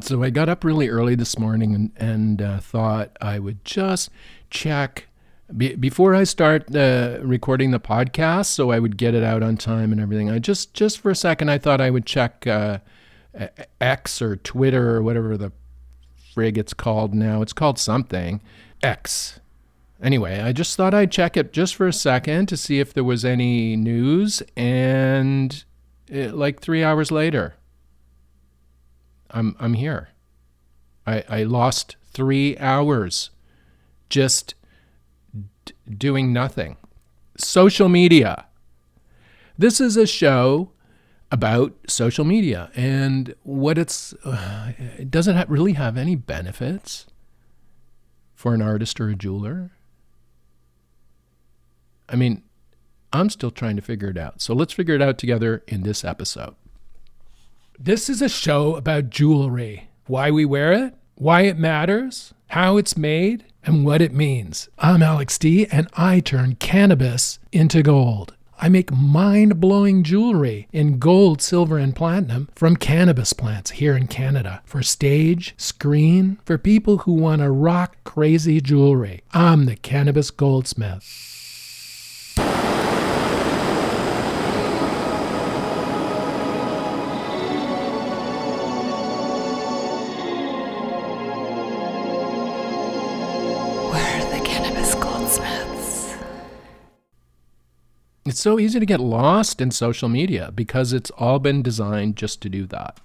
So I got up really early this morning and thought I would just check before I start recording the podcast, so I would get it out on time and everything. I just for a second, I thought I would check X or Twitter or whatever the frig it's called now. It's called something. X. Anyway, I just thought I'd check it just for a second to see if there was any news, and like 3 hours later, I'm here. I lost 3 hours just doing nothing. Social media. This is a show about social media and what it doesn't really have any benefits for an artist or a jeweler. I mean, I'm still trying to figure it out. So let's figure it out together in this episode. This is a show about jewelry, why we wear it, why it matters, how it's made, and what it means. I'm Alex D, and I turn cannabis into gold. I make mind-blowing jewelry in gold, silver, and platinum from cannabis plants here in Canada for stage, screen, for people who want to rock crazy jewelry. I'm the Cannabis Goldsmith. It's so easy to get lost in social media because it's all been designed just to do that.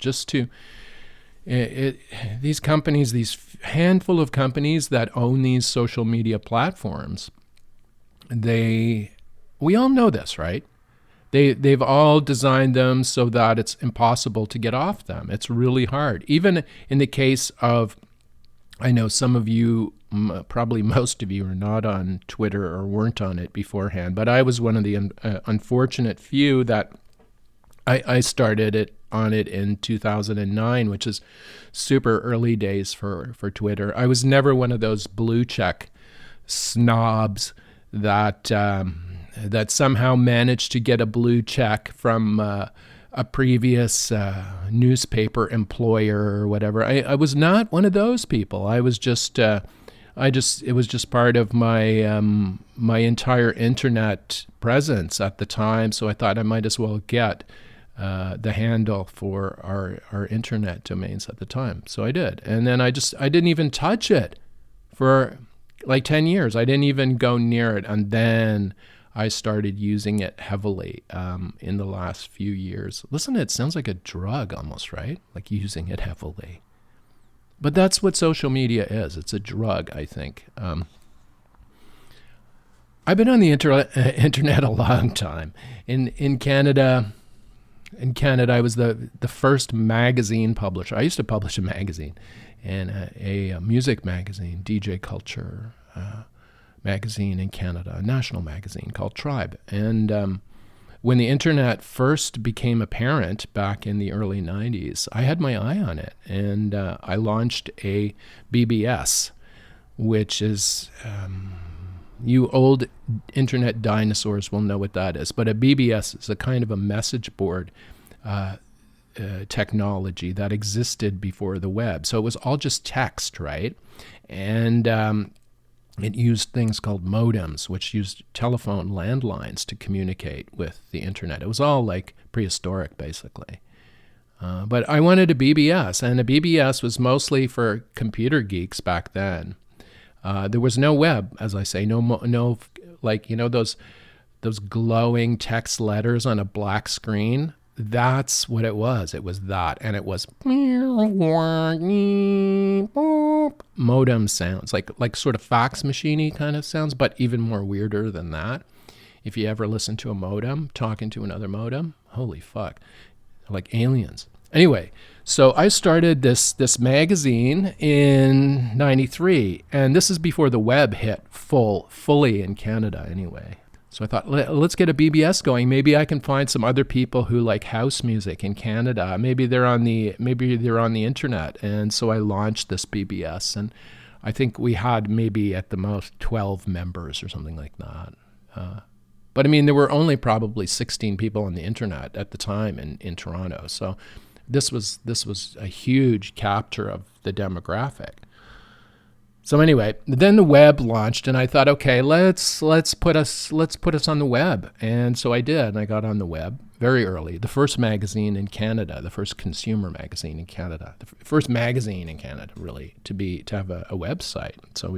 These companies, these handful of companies that own these social media platforms, we all know this, right? They've all designed them so that it's impossible to get off them. It's really hard. Even in the case of, I know some of you, probably most of you, are not on Twitter or weren't on it beforehand, but I was one of the unfortunate few that I started on it in 2009, which is super early days for Twitter. I was never one of those blue check snobs that somehow managed to get a blue check from a previous newspaper employer or whatever. I was not one of those people. I was just it was just part of my my entire internet presence at the time. So I thought I might as well get the handle for our internet domains at the time. So I did, and then I didn't even touch it for like 10 years. I didn't even go near it, and then I started using it heavily in the last few years. Listen, it sounds like a drug almost, right? Like using it heavily. But that's what social media is. It's a drug, I think. I've been on the internet a long time. In Canada, I was the first magazine publisher. I used to publish a magazine, and a music magazine, DJ Culture magazine in Canada, a national magazine called Tribe. And when the internet first became apparent back in the early 90s, I had my eye on it, and I launched a BBS, which is, you old internet dinosaurs will know what that is, but a BBS is a kind of a message board technology that existed before the web. So it was all just text, right? And it used things called modems, which used telephone landlines to communicate with the internet. It was all like prehistoric, basically. But I wanted a BBS, and a BBS was mostly for computer geeks back then. There was no web, as I say, no like, you know, those glowing text letters on a black screen. That's what it was. It was that, and it was modem sounds, like sort of fax machine-y kind of sounds, but even more weirder than that. If you ever listen to a modem talking to another modem, holy fuck, like aliens. Anyway, so I started this magazine in '93, and this is before the web hit fully in Canada anyway. So I thought, let's get a BBS going. Maybe I can find some other people who like house music in Canada. Maybe they're on the internet. And so I launched this BBS, and I think we had maybe at the most 12 members or something like that. But I mean, there were only probably 16 people on the internet at the time in Toronto. So This was a huge capture of the demographic. So anyway, then the web launched, and I thought, okay, let's put us on the web. And so I did. And I got on the web very early. The first magazine in Canada, the first consumer magazine in Canada, the first magazine in Canada, really, to have a website. So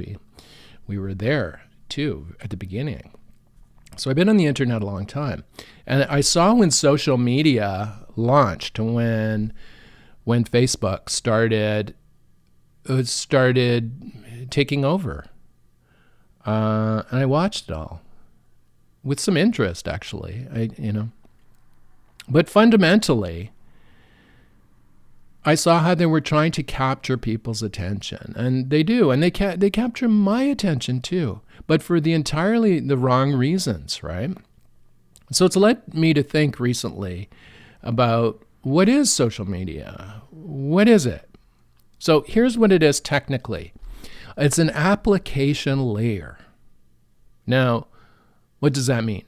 we were there too at the beginning. So I've been on the internet a long time, and I saw when social media launched, when Facebook started taking over. And I watched it all with some interest, actually. But fundamentally, I saw how they were trying to capture people's attention, and they do, and they capture my attention too, but for the entirely the wrong reasons, right? So it's led me to think recently about what is social media? What is it? So here's what it is technically. It's an application layer. Now, what does that mean?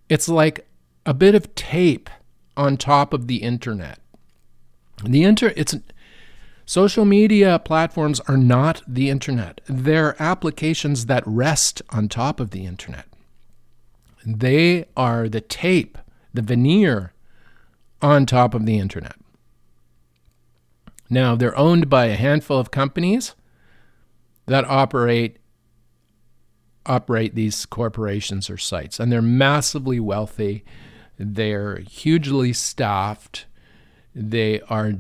It's a bit of tape on top of the internet. Social media platforms are not the internet. They're applications that rest on top of the internet. They are the tape, the veneer on top of the internet. Now, they're owned by a handful of companies that operate these corporations or sites, and they're massively wealthy. They're hugely staffed. They are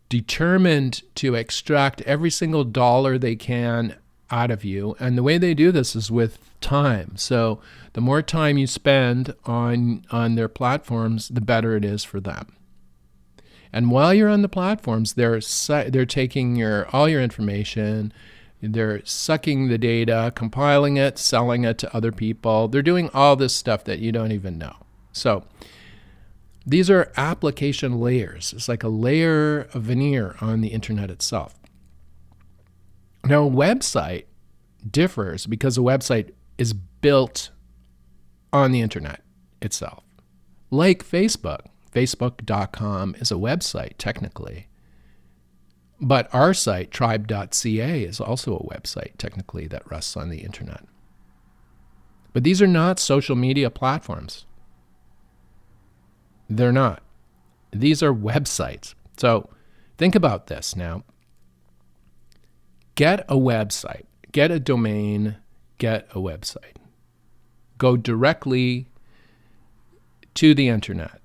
determined to extract every single dollar they can out of you, and the way they do this is with time. So the more time you spend on their platforms, the better it is for them. And while you're on the platforms, they're taking all your information, they're sucking the data, compiling it, selling it to other people. They're doing all this stuff that you don't even know. So these are application layers. It's like a layer of veneer on the internet itself. Now, a website differs because a website is built on the internet itself. Like Facebook. Facebook.com is a website, technically. But our site, tribe.ca, is also a website, technically, that rests on the internet. But these are not social media platforms. They're not. These are websites. So think about this now. Get a website. Get a domain. Get a website. Go directly to the internet.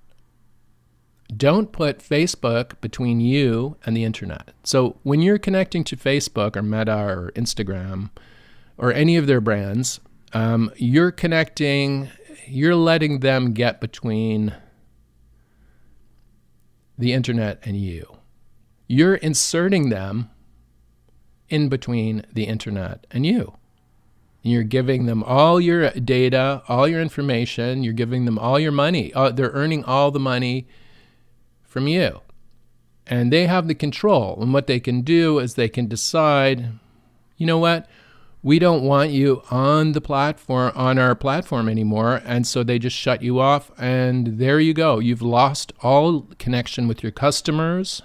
Don't put Facebook between you and the internet. So when you're connecting to Facebook or Meta or Instagram or any of their brands, you're letting them get between the internet and you. You're inserting them in between the internet and you. You're giving them all your data, all your information. You're giving them all your money. They're earning all the money from you. And they have the control. And what they can do is they can decide, you know what? We don't want you on our platform anymore. And so they just shut you off. And there you go. You've lost all connection with your customers.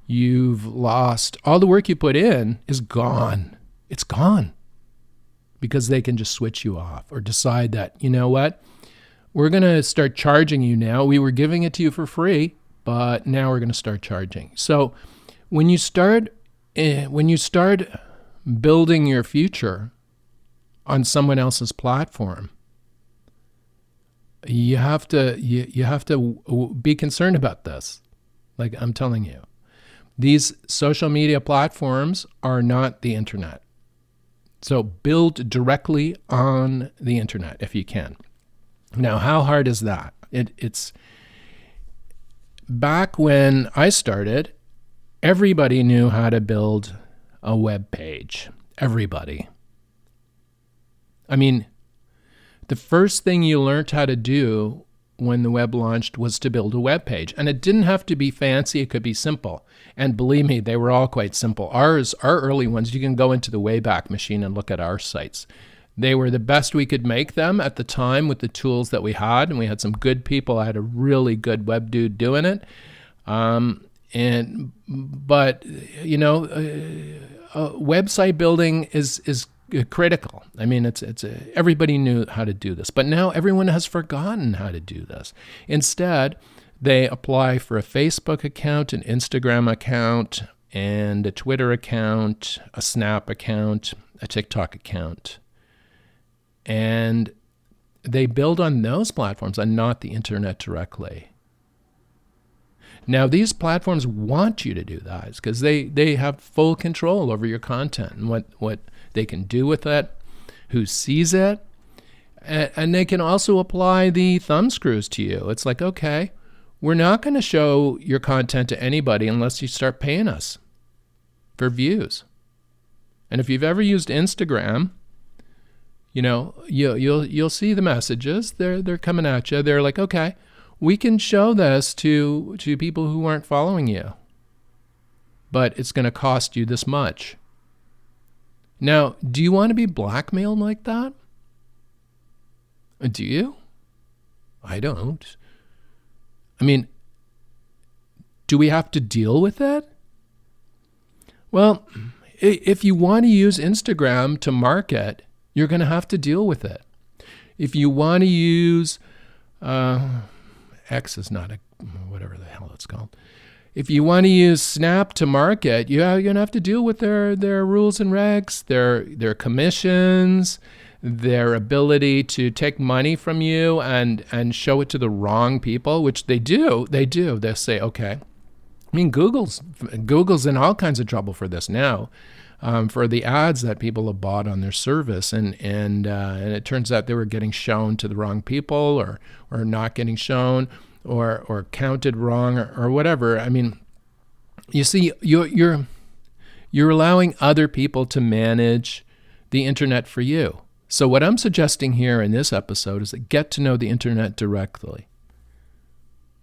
You've lost all the work you put in is gone. It's gone. Because they can just switch you off or decide that, you know what? We're going to start charging you now. We were giving it to you for free, but now we're going to start charging. So when you start building your future on someone else's platform, you have to be concerned about this. Like I'm telling you, these social media platforms are not the internet. So build directly on the internet if you can. Now, how hard is that? It's back when I started, everybody knew how to build a web page. Everybody. I mean, the first thing you learned how to do when the web launched was to build a web page. And it didn't have to be fancy. It could be simple. And believe me, they were all quite simple. Our early ones, you can go into the Wayback Machine and look at our sites. They were the best we could make them at the time with the tools that we had. And we had some good people. I had a really good web dude doing it. But website building is critical. I mean, everybody knew how to do this, but now everyone has forgotten how to do this. Instead, they apply for a Facebook account, an Instagram account, and a Twitter account, a Snap account, a TikTok account. And they build on those platforms and not the internet directly. Now, these platforms want you to do that because they have full control over your content and what they can do with it, who sees it, and they can also apply the thumb screws to you. It's like, okay, we're not going to show your content to anybody unless you start paying us for views. And if you've ever used Instagram, you'll see the messages. They're coming at you. They're like, okay, we can show this to people who aren't following you, but it's going to cost you this much. Now, do you want to be blackmailed like that? Do you? I don't. I mean, do we have to deal with it? Well, if you want to use Instagram to market, you're going to have to deal with it. If you want to use X is not whatever the hell it's called. If you want to use Snap to market, you're going to have to deal with their rules and regs, their commissions, their ability to take money from you and show it to the wrong people, which they do. They'll say, okay. I mean, Google's in all kinds of trouble for this now, for the ads that people have bought on their service, and it turns out they were getting shown to the wrong people, or not getting shown, or counted wrong, or whatever. I mean, you see, you're allowing other people to manage the internet for you. So what I'm suggesting here in this episode is that get to know the internet directly.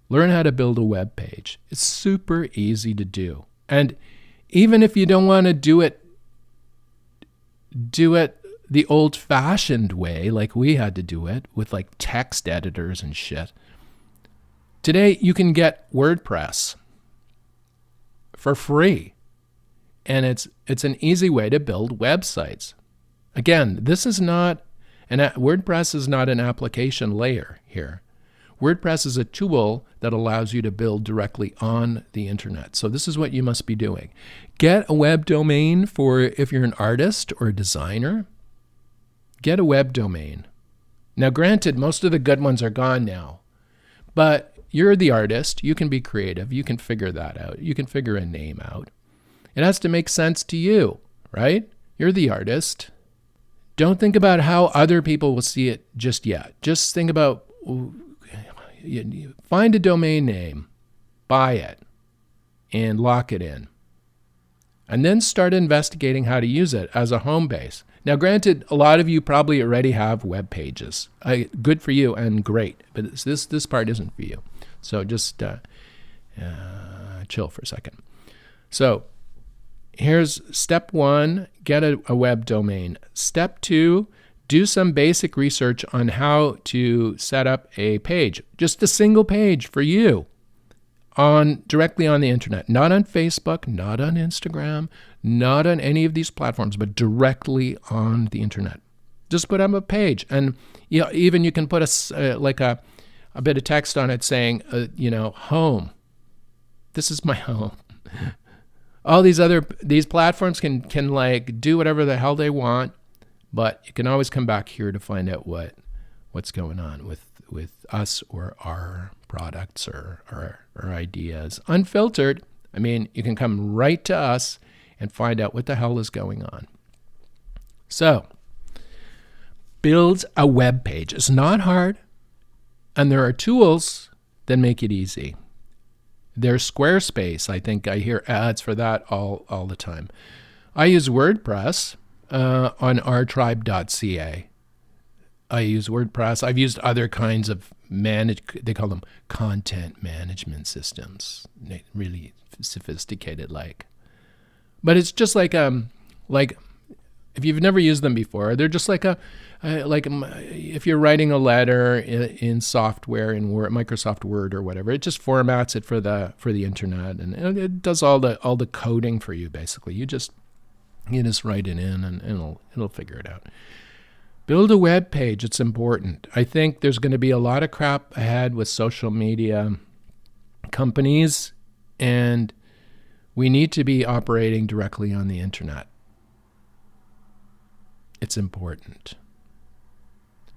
Learn how to build a web page. It's super easy to do. And even if you don't want to do it the old-fashioned way, like we had to do it with like text editors and shit. Today, you can get WordPress for free. And it's an easy way to build websites. Again, WordPress is not an application layer here. WordPress is a tool that allows you to build directly on the internet. So this is what you must be doing. Get a web domain for if you're an artist or a designer. Get a web domain. Now, granted, most of the good ones are gone now, but you're the artist. You can be creative. You can figure that out. You can figure a name out. It has to make sense to you, right? You're the artist. Don't think about how other people will see it just yet. Just think about, find a domain name, buy it, and lock it in. And then start investigating how to use it as a home base. Now, granted, a lot of you probably already have web pages. Good for you and great, but this part isn't for you. So just chill for a second. So here's step 1, get a web domain. Step 2, do some basic research on how to set up a page, just a single page for you, directly on the internet, not on Facebook, not on Instagram, not on any of these platforms, but directly on the internet. Just put up a page, and even you can put a bit of text on it saying, home. This is my home. All these platforms can like do whatever the hell they want, but you can always come back here to find out what's going on with us or our products or our ideas. Unfiltered. I mean, you can come right to us and find out what the hell is going on. So, build a web page. It's not hard, and there are tools that make it easy. There's Squarespace. I think I hear ads for that all the time. I use WordPress on ourtribe.ca. I use WordPress. I've used other kinds of they call them content management systems. Really sophisticated like. But it's just like If you've never used them before, they're just like if you're writing a letter in software, in Word, Microsoft Word or whatever, it just formats it for the internet, and it does all the coding for you. Basically, you just write it in, and it'll figure it out. Build a web page. It's important. I think there's going to be a lot of crap ahead with social media companies, and we need to be operating directly on the internet. It's important.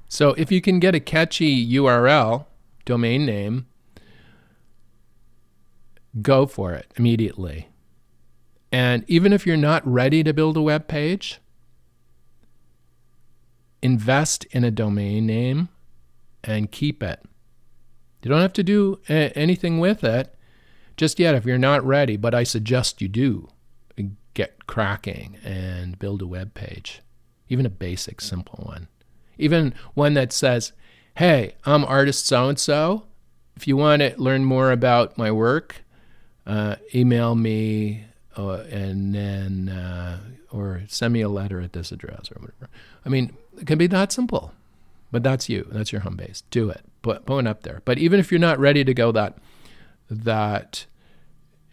So if you can get a catchy URL, domain name, go for it immediately. And even if you're not ready to build a web page, invest in a domain name and keep it. You don't have to do anything with it just yet if you're not ready, but I suggest you do get cracking and build a web page. Even a basic, simple one. Even one that says, hey, I'm artist so-and-so. If you want to learn more about my work, email me or send me a letter at this address or whatever. I mean, it can be that simple, but that's you. That's your home base. Do it. Put it up there. But even if you're not ready to go that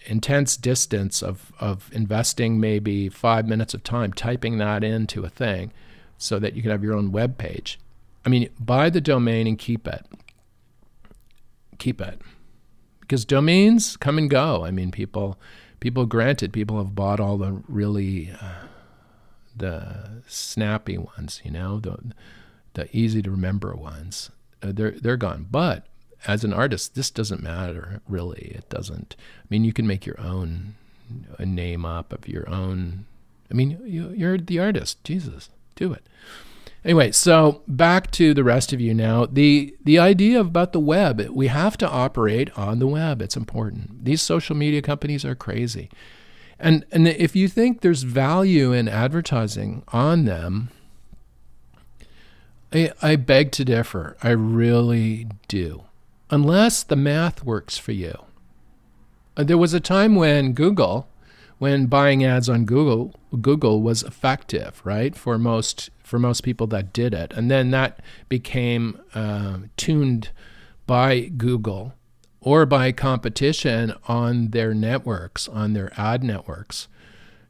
intense distance of investing maybe 5 minutes of time typing that into a thing so that you can have your own web page. I mean, buy the domain and keep it. Keep it. Because domains come and go. I mean, people have bought all the really the snappy ones, the easy to remember ones. They're gone. But as an artist, this doesn't matter, really. It doesn't. I mean, you can make your own name up of your own. I mean, you're the artist. Jesus, do it. Anyway, so back to the rest of you now. The idea about the web, we have to operate on the web. It's important. These social media companies are crazy. And if you think there's value in advertising on them, I beg to differ. I really do. Unless the math works for you. There was a time when buying ads on Google was effective, right? For most people that did it. And then that became tuned by Google or by competition on their networks, on their ad networks,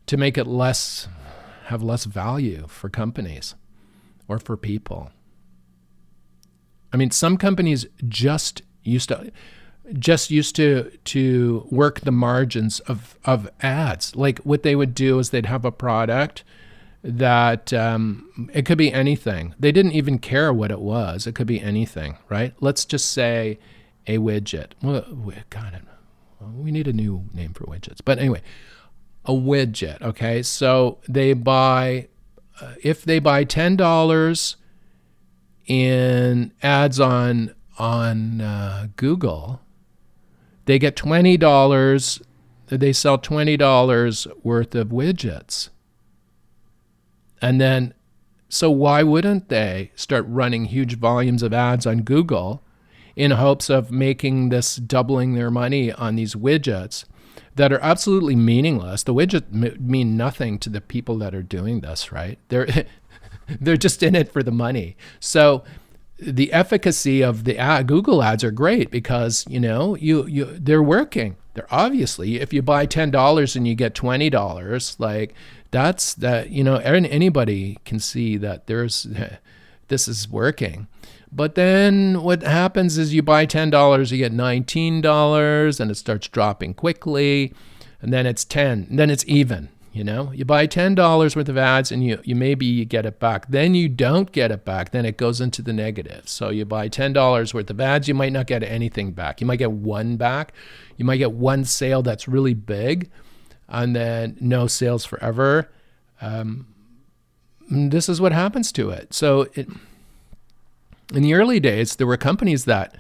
to make it have less value for companies or for people. I mean, some companies just used to work the margins of ads. Like what they would do is they'd have a product that it could be anything. They didn't even care what it was. It could be anything, right? Let's just say a widget. Well, we need a new name for widgets. But anyway, a widget, okay? So they buy, if they buy $10 in ads on Google, they get $20. They sell $20 worth of widgets. And then, so why wouldn't they start running huge volumes of ads on Google in hopes of making this, doubling their money on these widgets that are absolutely meaningless? The widgets mean nothing to the people that are doing this, right? They're just in it for the money. So the efficacy of the Google ads are great because, they're working. They're obviously, if you buy $10 and you get $20, like that's that, anybody can see that this is working. But then what happens is you buy $10, you get $19, and it starts dropping quickly, and then it's 10, and then it's even. You buy $10 worth of ads and you get it back. Then you don't get it back. Then it goes into the negative. So you buy $10 worth of ads, you might not get anything back. You might get one back. You might get one sale that's really big, and then no sales forever. This is what happens to it. So in the early days, there were companies that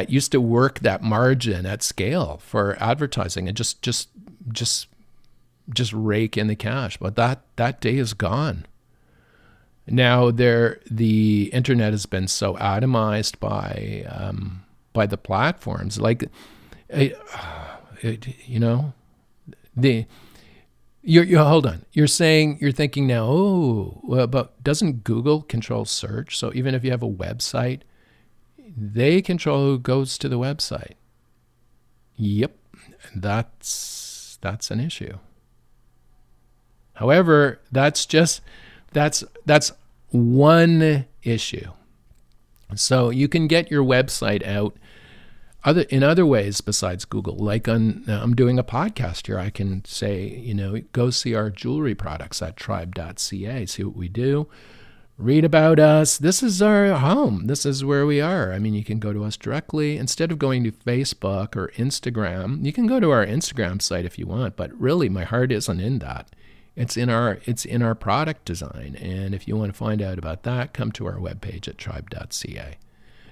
used to work that margin at scale for advertising and just rake in the cash. But that day is gone. Now the internet has been so atomized by the platforms. Like, You're hold on. You're thinking now, oh, well, but doesn't Google control search? So even if you have a website, they control who goes to the website. Yep, that's an issue. However, that's one issue. So you can get your website out in other ways besides Google. Like I'm doing a podcast here. I can say, go see our jewelry products at tribe.ca. See what we do. Read about us. This is our home. This is where we are. I mean, you can go to us directly. Instead of going to Facebook or Instagram, you can go to our Instagram site if you want. But really, my heart isn't in that. It's in our product design. And if you want to find out about that, come to our webpage at tribe.ca.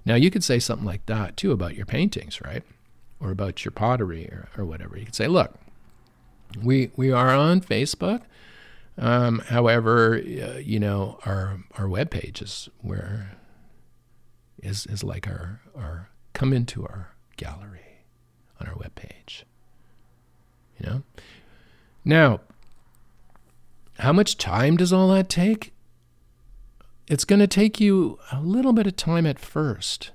Now, you could say something like that, too, about your paintings, right? Or about your pottery or whatever. You could say, look, we are on Facebook. However, our webpage is like our come into our gallery on our webpage. Now, how much time does all that take? It's going to take you a little bit of time at first,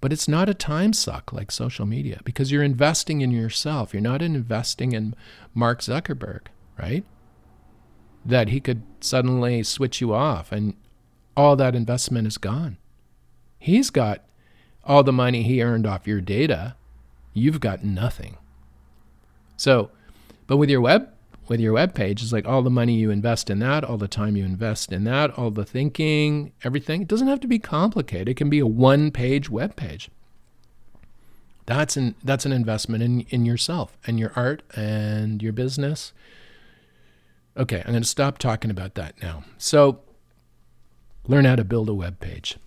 but it's not a time suck like social media because you're investing in yourself. You're not investing in Mark Zuckerberg, right? That he could suddenly switch you off and all that investment is gone. He's got all the money he earned off your data. You've got nothing. So, but with your web page, it's like all the money you invest in that, all the time you invest in that, all the thinking, everything. It doesn't have to be complicated. It can be a one-page web page. That's an investment in yourself and your art and your business. Okay, I'm going to stop talking about that now. So, learn how to build a web page.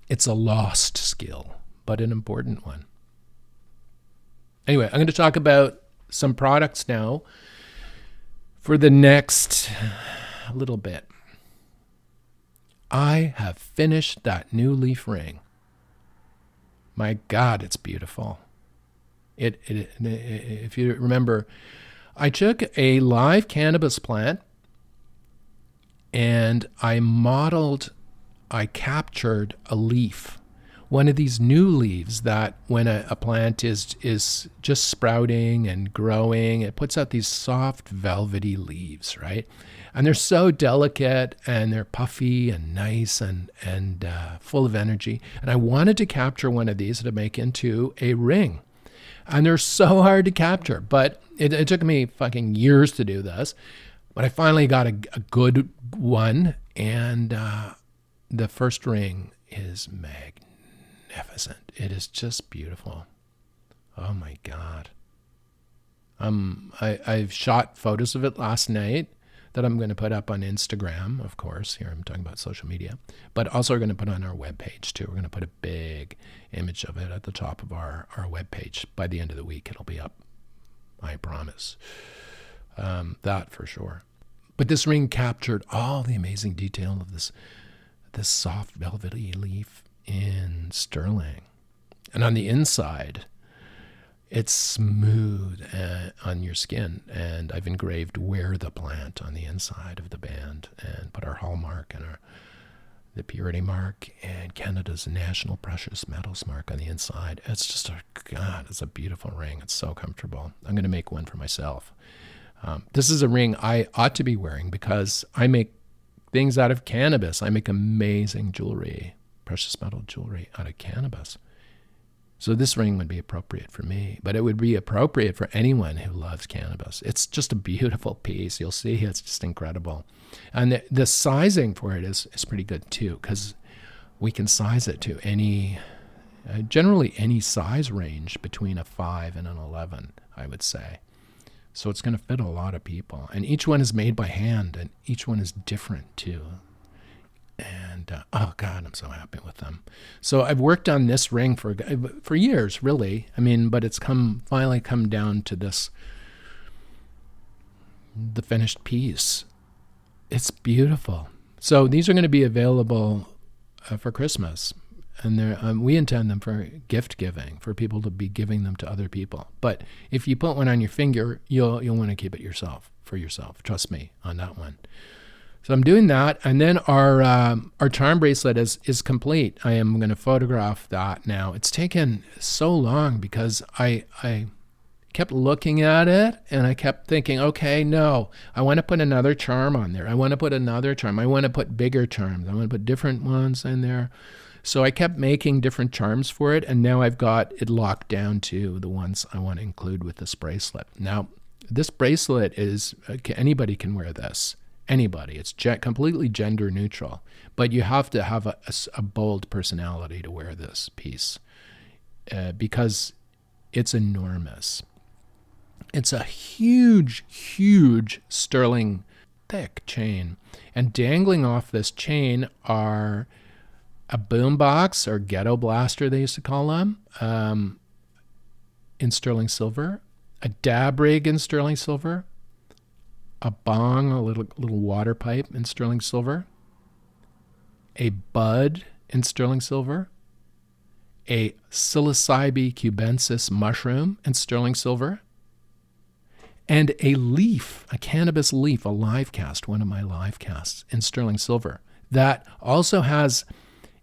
It's a lost skill, but an important one. Anyway, I'm going to talk about some products now for the next little bit. I have finished that new leaf ring. My God, it's beautiful. If you remember, I took a live cannabis plant and I captured a leaf. One of these new leaves that when a plant is just sprouting and growing, it puts out these soft, velvety leaves, right? And they're so delicate and they're puffy and nice and full of energy. And I wanted to capture one of these to make into a ring. And they're so hard to capture, but it took me fucking years to do this. But I finally got a good one, and the first ring is magnificent. It is just beautiful. Oh my God. I've shot photos of it last night that I'm going to put up on Instagram, of course. Here I'm talking about social media, but also we're going to put on our webpage too. We're going to put a big image of it at the top of our webpage. By the end of the week, it'll be up. I promise. That for sure. But this ring captured all the amazing detail of this soft velvety leaf in sterling. And on the inside, it's smooth on your skin. And I've engraved "Wear the Plant" on the inside of the band and put our hallmark and the purity mark and Canada's national precious metals mark on the inside. It's just it's a beautiful ring. It's so comfortable. I'm going to make one for myself. This is a ring I ought to be wearing because I make things out of cannabis. I make amazing jewelry, precious metal jewelry out of cannabis. So this ring would be appropriate for me, but it would be appropriate for anyone who loves cannabis. It's just a beautiful piece. You'll see it's just incredible. And the sizing for it is pretty good too, because we can size it to generally any size range between a 5 and an 11, I would say. So it's going to fit a lot of people. And each one is made by hand, and each one is different too. And oh God, I'm so happy with them. So I've worked on this ring for years, really. I mean, but it's finally come down to the finished piece. It's beautiful. So these are going to be available for Christmas. and we intend them for gift giving, for people to be giving them to other people. But if you put one on your finger, you'll want to keep it for yourself. Trust me on that one. So I'm doing that, and then our charm bracelet is complete. I am going to photograph that now. It's taken so long because I kept looking at it, and I kept thinking, okay, no, I want to put another charm on there. I want to put another charm. I want to put bigger charms. I want to put different ones in there. So I kept making different charms for it, and now I've got it locked down to the ones I want to include with this bracelet. Now, this bracelet is, anybody can wear this. Anybody. It's completely gender neutral, but you have to have a bold personality to wear this piece because it's enormous. It's a huge, huge sterling thick chain, and dangling off this chain are a boombox or ghetto blaster, they used to call them, in sterling silver, a dab rig in sterling silver, a bong, a little water pipe in sterling silver, a bud in sterling silver, a psilocybe cubensis mushroom in sterling silver, and a leaf, a cannabis leaf, a live cast, one of my live casts in sterling silver. That also has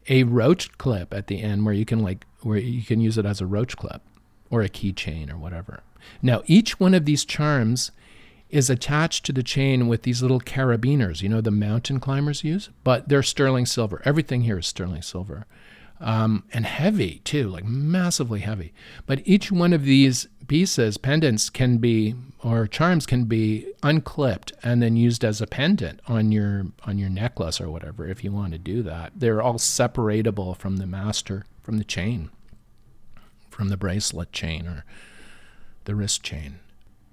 a roach clip at the end where you can use it as a roach clip or a keychain or whatever. Now, each one of these charms is attached to the chain with these little carabiners, the mountain climbers use, but they're sterling silver. Everything here is sterling silver. And heavy too, like massively heavy. But each one of these pieces, pendants or charms can be unclipped and then used as a pendant on your necklace or whatever if you want to do that. They're all separatable from the chain, from the bracelet chain or the wrist chain.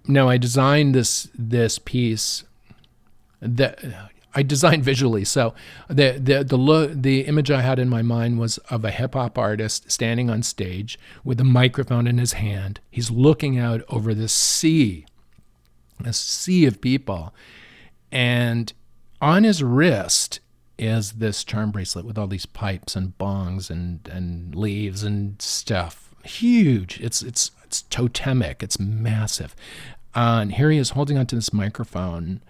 Now, I designed this piece that I designed visually. So the image I had in my mind was of a hip hop artist standing on stage with a microphone in his hand. He's looking out over this sea of people, and on his wrist is this charm bracelet with all these pipes and bongs and leaves and stuff. Huge. It's totemic. It's massive. And here he is holding onto this microphone,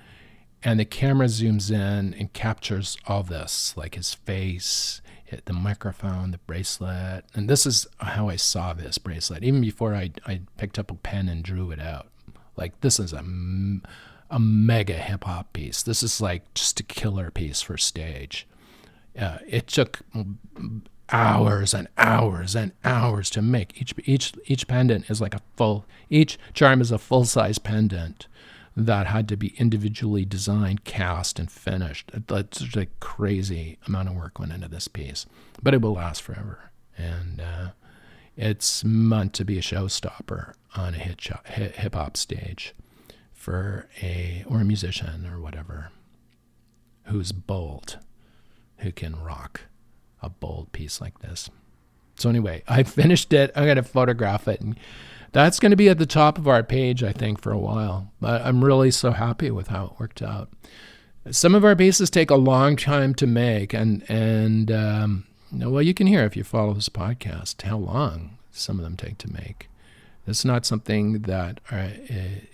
and the camera zooms in and captures all this, like his face, the microphone, the bracelet. And this is how I saw this bracelet, even before I picked up a pen and drew it out. Like, this is a mega hip-hop piece. This is like just a killer piece for stage. It took hours and hours and hours to make. Each pendant is like each charm is a full-size pendant that had to be individually designed, cast, and finished. That's just a crazy amount of work went into this piece, but it will last forever. And it's meant to be a showstopper on a hip-hop stage for a musician or whatever who's bold, who can rock a bold piece like this. So anyway, I finished it. I'm going to photograph it, and that's going to be at the top of our page, I think, for a while. But I'm really so happy with how it worked out. Some of our pieces take a long time to make, and well, you can hear if you follow this podcast how long some of them take to make. It's not something that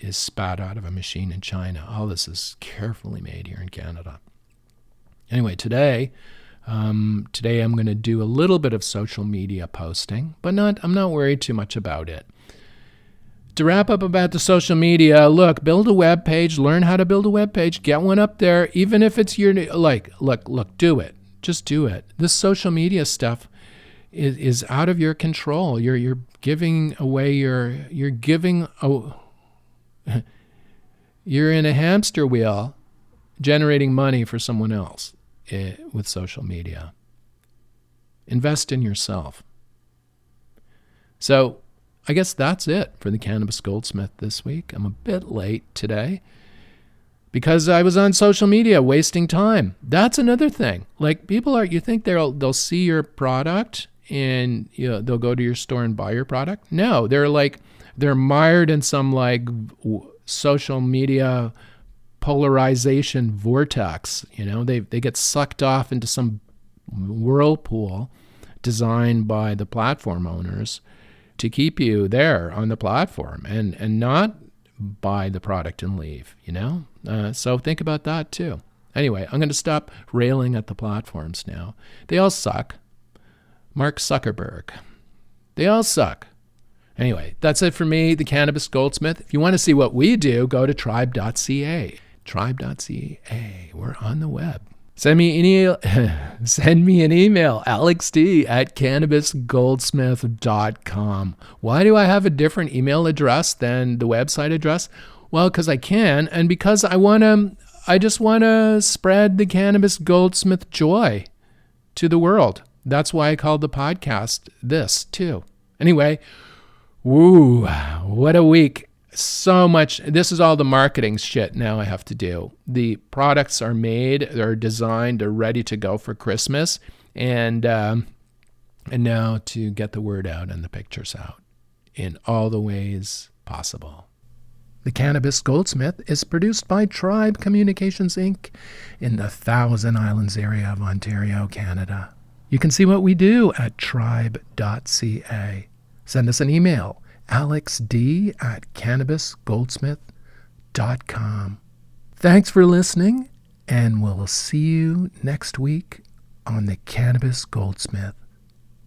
is spat out of a machine in China. All this is carefully made here in Canada. Anyway, today I'm going to do a little bit of social media posting, but I'm not worried too much about it. To wrap up about the social media, look, build a web page, learn how to build a web page, get one up there, even if it's look, do it. Just do it. This social media stuff is out of your control. You're giving away you're in a hamster wheel generating money for someone else with social media. Invest in yourself. So I guess that's it for the Cannabis Goldsmith this week. I'm a bit late today because I was on social media wasting time. That's another thing. Like, people you think they'll see your product and they'll go to your store and buy your product. No, they're mired in some social media polarization vortex. They get sucked off into some whirlpool designed by the platform owners to keep you there on the platform and not buy the product and leave, So think about that too. Anyway, I'm going to stop railing at the platforms now. They all suck. Mark Zuckerberg. They all suck. Anyway, that's it for me, the Cannabis Goldsmith. If you want to see what we do, go to tribe.ca. Tribe.ca. We're on the web. Send me an email, alexd@cannabisgoldsmith.com. Why do I have a different email address than the website address? Well, because I can, and because I just want to spread the Cannabis Goldsmith joy to the world. That's why I called the podcast this, too. Anyway, woo, what a week. So much. This is all the marketing shit now I have to do. The products are made, they're designed, they're ready to go for Christmas. And now to get the word out and the pictures out in all the ways possible. The Cannabis Goldsmith is produced by Tribe Communications, Inc. in the Thousand Islands area of Ontario, Canada. You can see what we do at tribe.ca. Send us an email, alexd@cannabisgoldsmith.com. Thanks for listening, and we'll see you next week on the Cannabis Goldsmith.